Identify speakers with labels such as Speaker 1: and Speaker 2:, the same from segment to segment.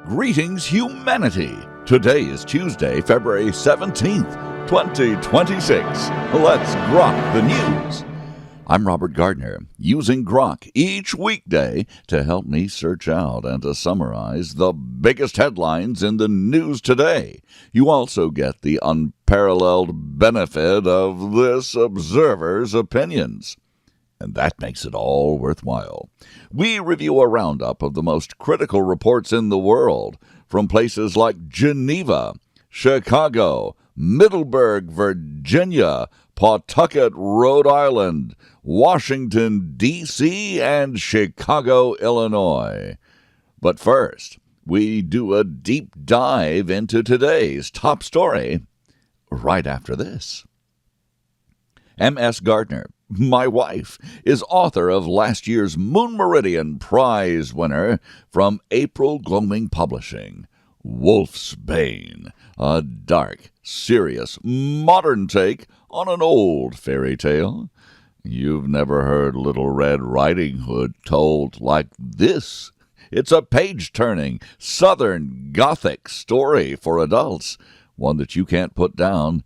Speaker 1: Greetings, humanity. Today is Tuesday, February 17th, 2026. Let's grok the news. I'm Robert Gardner, using Grok each weekday to help me search out and to summarize the biggest headlines in the news today. You also get the unparalleled benefit of this observer's opinions. And that makes it all worthwhile. We review a roundup of the most critical reports in the world from places like Geneva, Chicago, Middleburg, Virginia, Pawtucket, Rhode Island, Washington, D.C., and Chicago, Illinois. But first, we do a deep dive into today's top story right after this. M.S. Gardner, my wife, is author of last year's Moon Meridian Prize winner from April Gloaming Publishing, Wolf's Bane, a dark, serious, modern take on an old fairy tale. You've never heard Little Red Riding Hood told like this. It's a page-turning, Southern Gothic story for adults, one that you can't put down.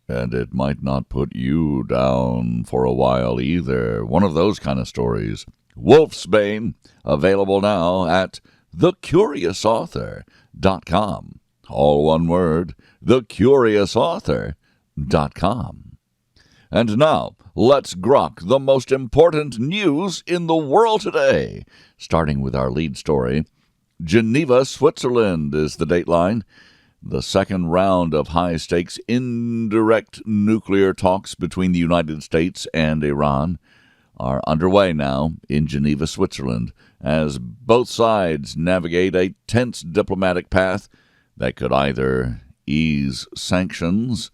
Speaker 1: And it might not put you down for a while either. One of those kind of stories. Wolfsbane, available now at thecuriousauthor.com. All one word, thecuriousauthor.com. And now, let's grok the most important news in the world today. Starting with our lead story, Geneva, Switzerland is the dateline. The second round of high-stakes indirect nuclear talks between the United States and Iran are underway now in Geneva, Switzerland, as both sides navigate a tense diplomatic path that could either ease sanctions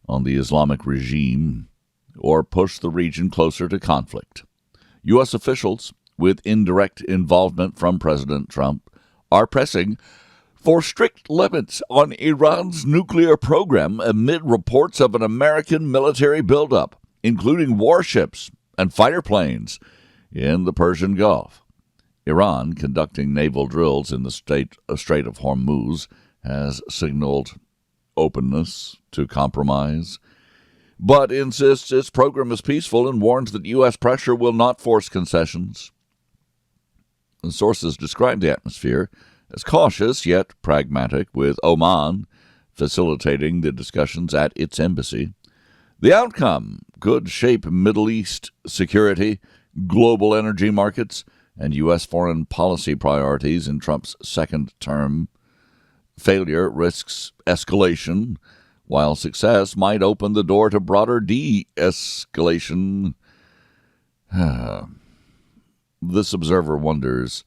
Speaker 1: on the Islamic regime or push the region closer to conflict. U.S. officials, with indirect involvement from President Trump, are pressing for strict limits on Iran's nuclear program amid reports of an American military buildup, including warships and fighter planes in the Persian Gulf. Iran, conducting naval drills in the Strait of Hormuz, has signaled openness to compromise, but insists its program is peaceful and warns that U.S. pressure will not force concessions. And sources describe the atmosphere as cautious yet pragmatic, with Oman facilitating the discussions at its embassy. The outcome could shape Middle East security, global energy markets, and U.S. foreign policy priorities in Trump's second term. Failure risks escalation, while success might open the door to broader de-escalation. This observer wonders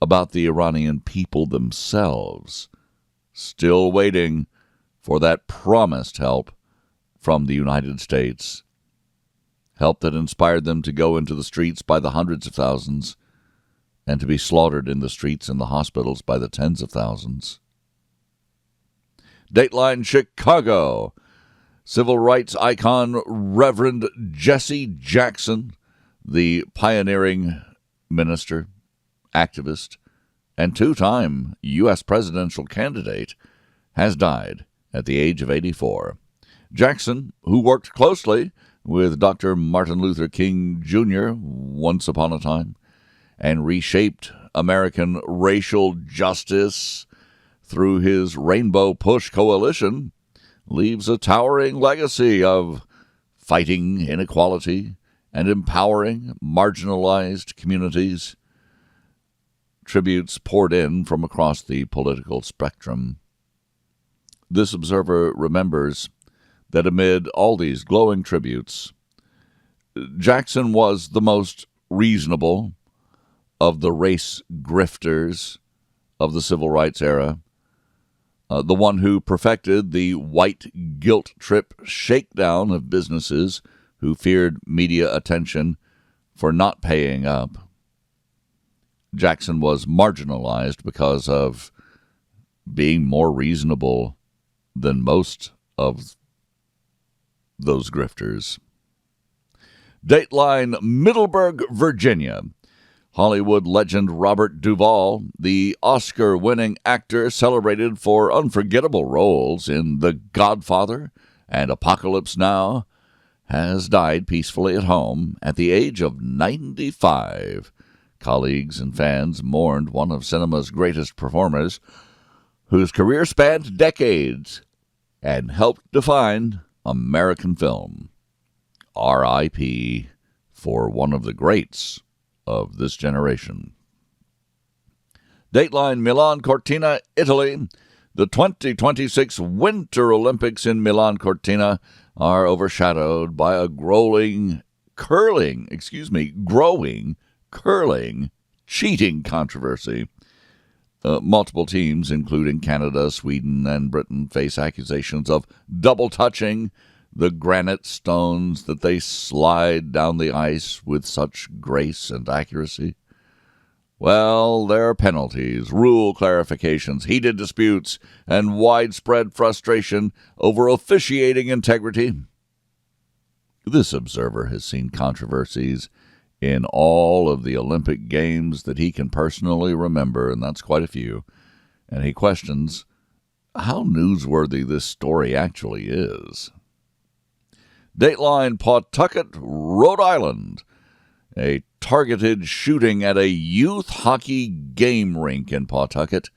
Speaker 1: about the Iranian people themselves, still waiting for that promised help from the United States, help that inspired them to go into the streets by the hundreds of thousands and to be slaughtered in the streets and the hospitals by the tens of thousands. Dateline Chicago. Civil rights icon Rev Jesse Jackson, the pioneering minister, activist, and two-time U.S. presidential candidate, has died at the age of 84. Jackson, who worked closely with Dr. Martin Luther King Jr. once upon a time and reshaped American racial justice through his Rainbow Push coalition, leaves a towering legacy of fighting inequality and empowering marginalized communities. Tributes poured in from across the political spectrum. This observer remembers that amid all these glowing tributes, Jackson was the most reasonable of the race grifters of the civil rights era, the one who perfected the white guilt trip shakedown of businesses who feared media attention for not paying up. Jackson was marginalized because of being more reasonable than most of those grifters. Dateline Middleburg, Virginia. Hollywood legend Robert Duvall, the Oscar-winning actor celebrated for unforgettable roles in The Godfather and Apocalypse Now, has died peacefully at home at the age of 95. Colleagues and fans mourned one of cinema's greatest performers, whose career spanned decades and helped define American film. R.I.P. for one of the greats of this generation. Dateline Milan Cortina, Italy. The 2026 Winter Olympics in Milan Cortina are overshadowed by a growing curling cheating controversy. Multiple teams, including Canada, Sweden, and Britain, face accusations of double-touching the granite stones that they slide down the ice with such grace and accuracy. Well, there are penalties, rule clarifications, heated disputes, and widespread frustration over officiating integrity. This observer has seen controversies in all of the Olympic Games that he can personally remember, and that's quite a few. And he questions how newsworthy this story actually is. Dateline Pawtucket, Rhode Island. A targeted shooting at a youth hockey game rink in Pawtucket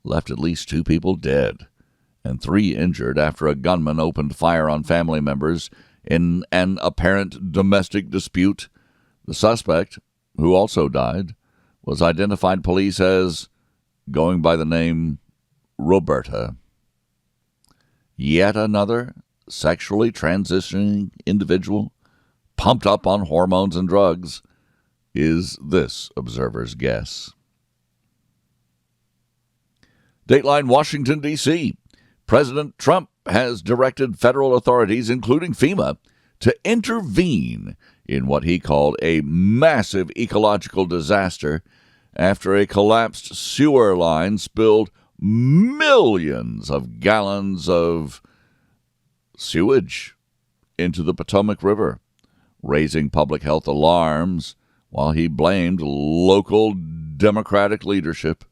Speaker 1: left at least 2 people dead and 3 injured after a gunman opened fire on family members in an apparent domestic dispute. The suspect, who also died, was identified police as going by the name Roberta. Yet another sexually transitioning individual pumped up on hormones and drugs, is this observer's guess. Dateline Washington, D.C. President Trump has directed federal authorities, including FEMA, to intervene in what he called a massive ecological disaster after a collapsed sewer line spilled millions of gallons of sewage into the Potomac River, raising public health alarms while he blamed local Democratic leadership.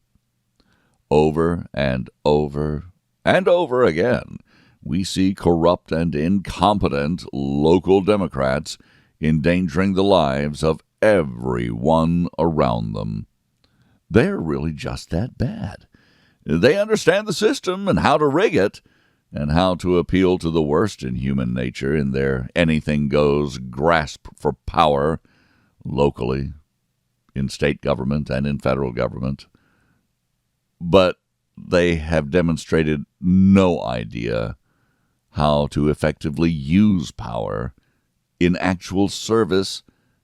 Speaker 1: Over and over and over again, we see corrupt and incompetent local Democrats endangering the lives of everyone around them. They're really just that bad. They understand the system and how to rig it, and how to appeal to the worst in human nature in their anything-goes grasp for power locally, in state government, and in federal government. But they have demonstrated no idea how to effectively use power in actual service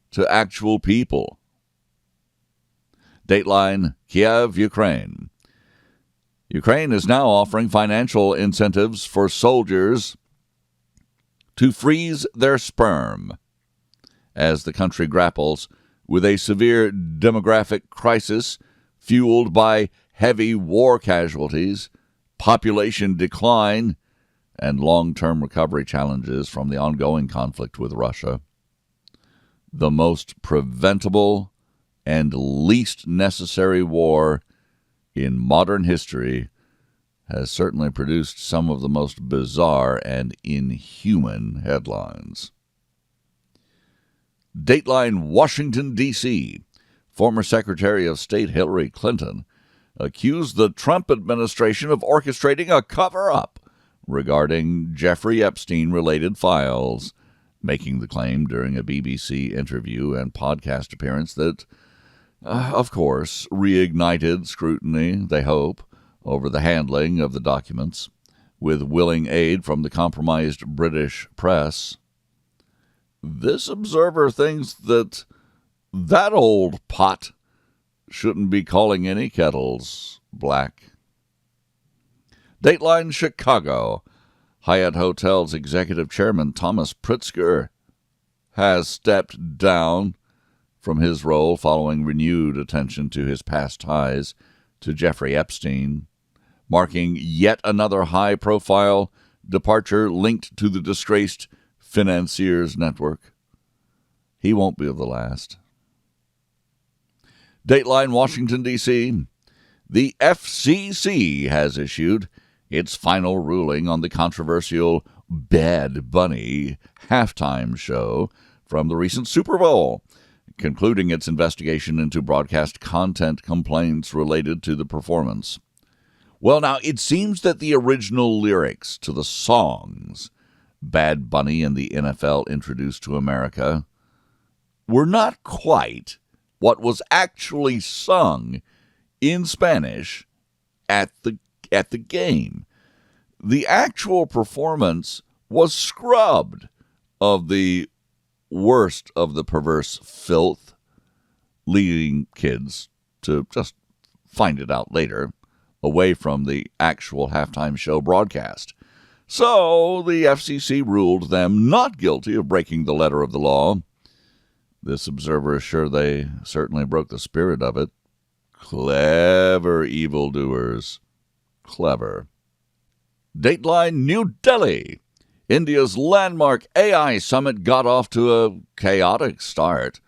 Speaker 1: to actual people. Dateline Kiev, Ukraine. Ukraine is now offering financial incentives for soldiers to freeze their sperm as the country grapples with a severe demographic crisis fueled by heavy war casualties, population decline, and long-term recovery challenges from the ongoing conflict with Russia. The most preventable and least necessary war in modern history has certainly produced some of the most bizarre and inhuman headlines. Dateline Washington, D.C. Former Secretary of State Hillary Clinton accused the Trump administration of orchestrating a cover-up regarding Jeffrey Epstein-related files, making the claim during a BBC interview and podcast appearance that of course, reignited scrutiny, they hope, over the handling of the documents, with willing aid from the compromised British press. This observer thinks that old pot shouldn't be calling any kettles black. Dateline Chicago. Hyatt Hotel's executive chairman, Thomas Pritzker, has stepped down from his role following renewed attention to his past ties to Jeffrey Epstein, marking yet another high-profile departure linked to the disgraced financiers network. He won't be the last. Dateline, Washington, D.C. The FCC has issued its final ruling on the controversial Bad Bunny halftime show from the recent Super Bowl, concluding its investigation into broadcast content complaints related to the performance. Well, now, it seems that the original lyrics to the songs Bad Bunny and the NFL introduced to America were not quite what was actually sung in Spanish at the game. The actual performance was scrubbed of the worst of the perverse filth, leading kids to just find it out later, away from the actual halftime show broadcast. So the FCC ruled them not guilty of breaking the letter of the law. This observer is sure they certainly broke the spirit of it. Clever evildoers. Clever. Dateline, New Delhi. India's landmark AI summit got off to a chaotic start.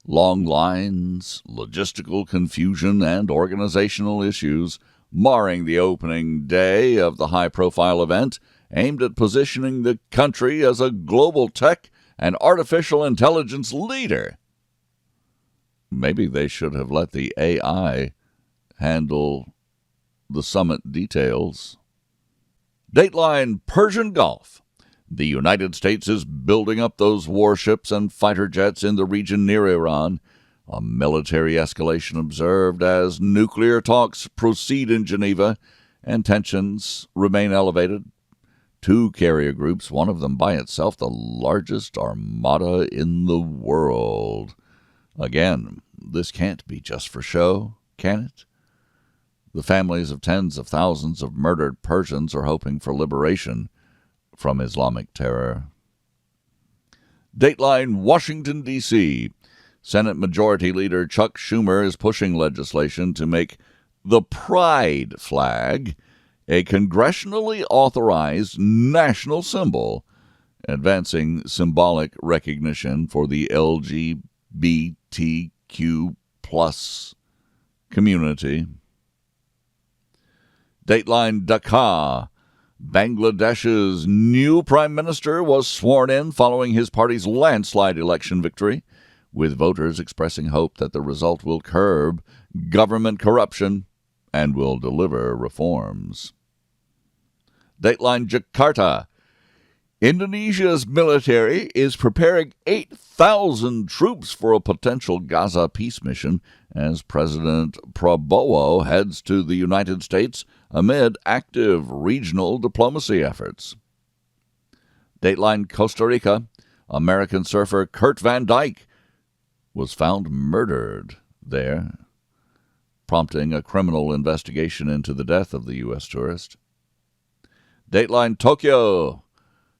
Speaker 1: Long lines, logistical confusion, and organizational issues marring the opening day of the high-profile event aimed at positioning the country as a global tech and artificial intelligence leader. Maybe they should have let the AI handle the summit details. Dateline, Persian Gulf. The United States is building up those warships and fighter jets in the region near Iran. A military escalation observed as nuclear talks proceed in Geneva and tensions remain elevated. Two carrier groups, one of them by itself the largest armada in the world. Again, this can't be just for show, can it? The families of tens of thousands of murdered Persians are hoping for liberation from Islamic terror. Dateline, Washington, D.C. Senate Majority Leader Chuck Schumer is pushing legislation to make the Pride flag a congressionally authorized national symbol, advancing symbolic recognition for the LGBTQ plus community. Dateline, Dhaka. Bangladesh's new prime minister was sworn in following his party's landslide election victory, with voters expressing hope that the result will curb government corruption and will deliver reforms. Dateline, Jakarta. Indonesia's military is preparing 8,000 troops for a potential Gaza peace mission as President Prabowo heads to the United States amid active regional diplomacy efforts. Dateline, Costa Rica. American surfer Kurt Van Dyke was found murdered there, prompting a criminal investigation into the death of the U.S. tourist. Dateline, Tokyo.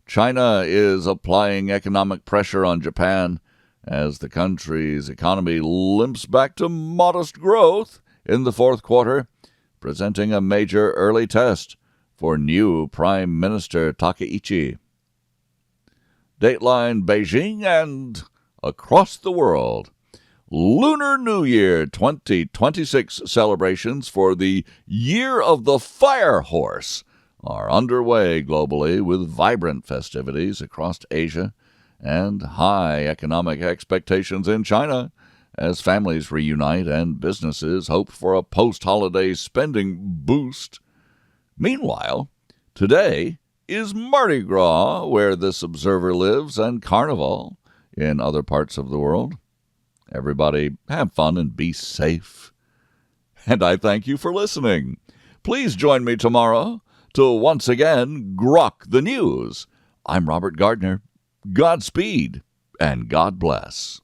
Speaker 1: China is applying economic pressure on Japan as the country's economy limps back to modest growth in the fourth quarter, presenting a major early test for new Prime Minister Takaichi. Dateline, Beijing and across the world. Lunar New Year 2026 celebrations for the Year of the Fire Horse are underway globally with vibrant festivities across Asia and high economic expectations in China as families reunite and businesses hope for a post-holiday spending boost. Meanwhile, today is Mardi Gras, where this observer lives, and Carnival in other parts of the world. Everybody have fun and be safe. And I thank you for listening. Please join me tomorrow to once again grok the news. I'm Robert Gardner. Godspeed and God bless.